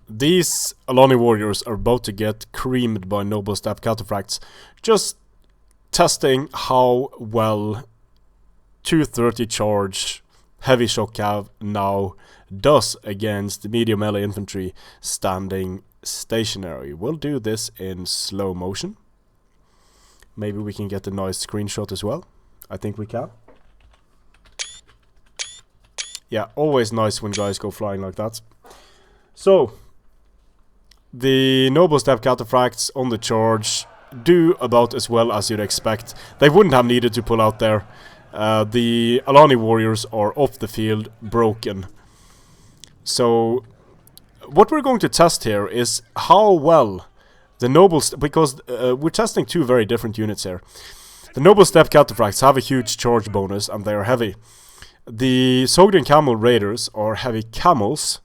these Alani warriors are about to get creamed by noble step cataphracts. Just testing how well 230 charge heavy shock cav now does against medium melee infantry standing stationary. We'll do this in slow motion. Maybe we can get a nice screenshot as well. I think we can. Yeah, always nice when guys go flying like that. So, the noble step cataphracts on the charge do about as well as you'd expect. They wouldn't have needed to pull out there. The Alani warriors are off the field, broken. So, what we're going to test here is how well the noble... because we're testing two very different units here. The noble step cataphracts have a huge charge bonus and they are heavy. The Sogdian camel raiders are heavy camels,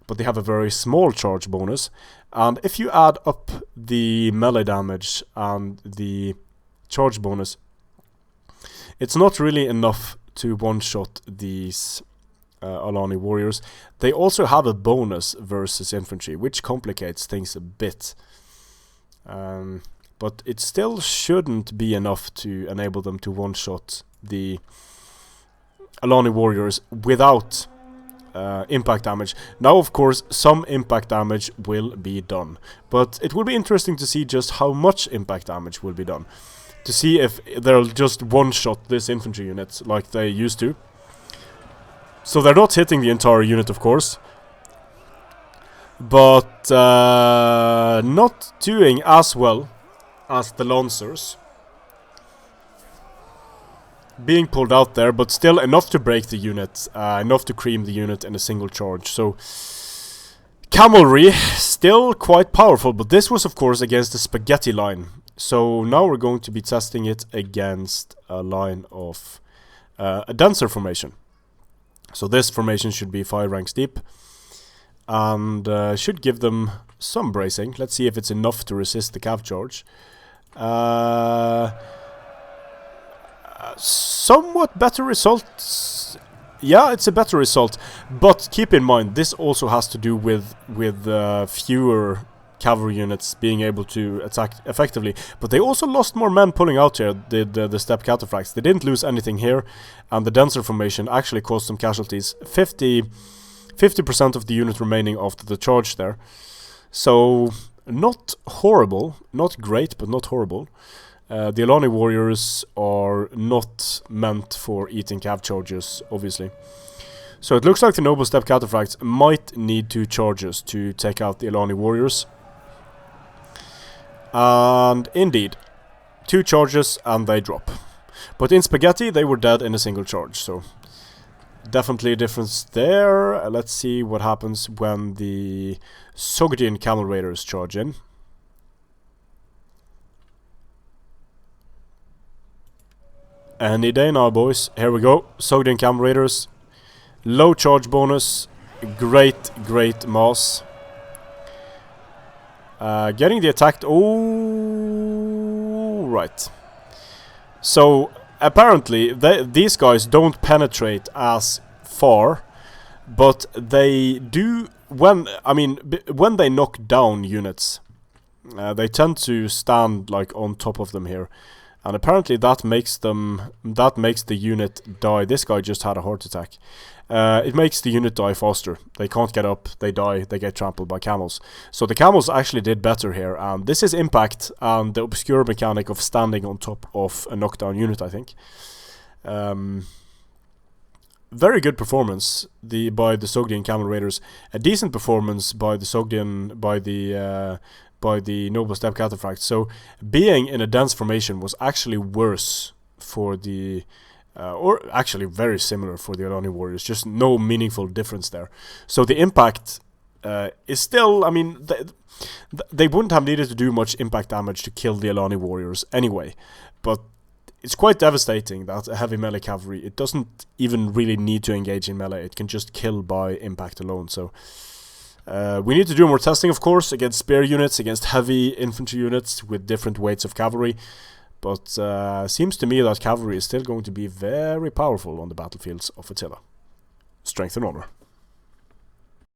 but they have a very small charge bonus. And if you add up the melee damage and the charge bonus, it's not really enough to one-shot these Alani warriors. They also have a bonus versus infantry, which complicates things a bit. But it still shouldn't be enough to enable them to one-shot the Alani warriors without impact damage. Now, of course, some impact damage will be done, but it will be interesting to see just how much impact damage will be done, to see if they'll just one-shot this infantry unit like they used to. So they're not hitting the entire unit, of course, but not doing as well as the Lancers. Being pulled out there, but still enough to break the unit, enough to cream the unit in a single charge. So, Cavalry, still quite powerful, but this was of course against the spaghetti line. So now we're going to be testing it against a line of a denser formation. So this formation should be 5 ranks deep, and should give them some bracing. Let's see if it's enough to resist the cav charge. Somewhat better results. Yeah, it's a better result, but keep in mind this also has to do with fewer cavalry units being able to attack effectively. But they also lost more men pulling out here, the step cataphracts. They didn't lose anything here, and the denser formation actually caused some casualties. 50% of the unit remaining after the charge there. So not horrible, not great, but not horrible. The Alani warriors are not meant for eating cav charges, obviously. So it looks like the noble step cataphracts might need 2 charges to take out the Alani warriors. And indeed, 2 charges and they drop. But in spaghetti they were dead in a single charge, so definitely a difference there. Let's see what happens when the Sogdian camel raiders charge in. Any day now, boys. Here we go. Sogdian camel raiders. Low charge bonus. Great mass. Getting the attack. Oh, right. So apparently these guys don't penetrate as far, but they do when they knock down units. They tend to stand like on top of them here. And apparently that makes the unit die. This guy just had a heart attack. It makes the unit die faster. They can't get up, they die, they get trampled by camels. So the camels actually did better here, and this is impact and the obscure mechanic of standing on top of a knockdown unit, I think. Very good performance by the Sogdian camel raiders. A decent performance by the Sogdian, by the noble step cataphracts. So being in a dense formation was actually worse for the or actually very similar for the Alani warriors, just no meaningful difference there. So the impact is still, I mean, they wouldn't have needed to do much impact damage to kill the Alani warriors anyway, but it's quite devastating that a heavy melee cavalry, it doesn't even really need to engage in melee, it can just kill by impact alone. So we need to do more testing, of course, against spear units, against heavy infantry units with different weights of cavalry. But seems to me that cavalry is still going to be very powerful on the battlefields of Attila. Strength and honor.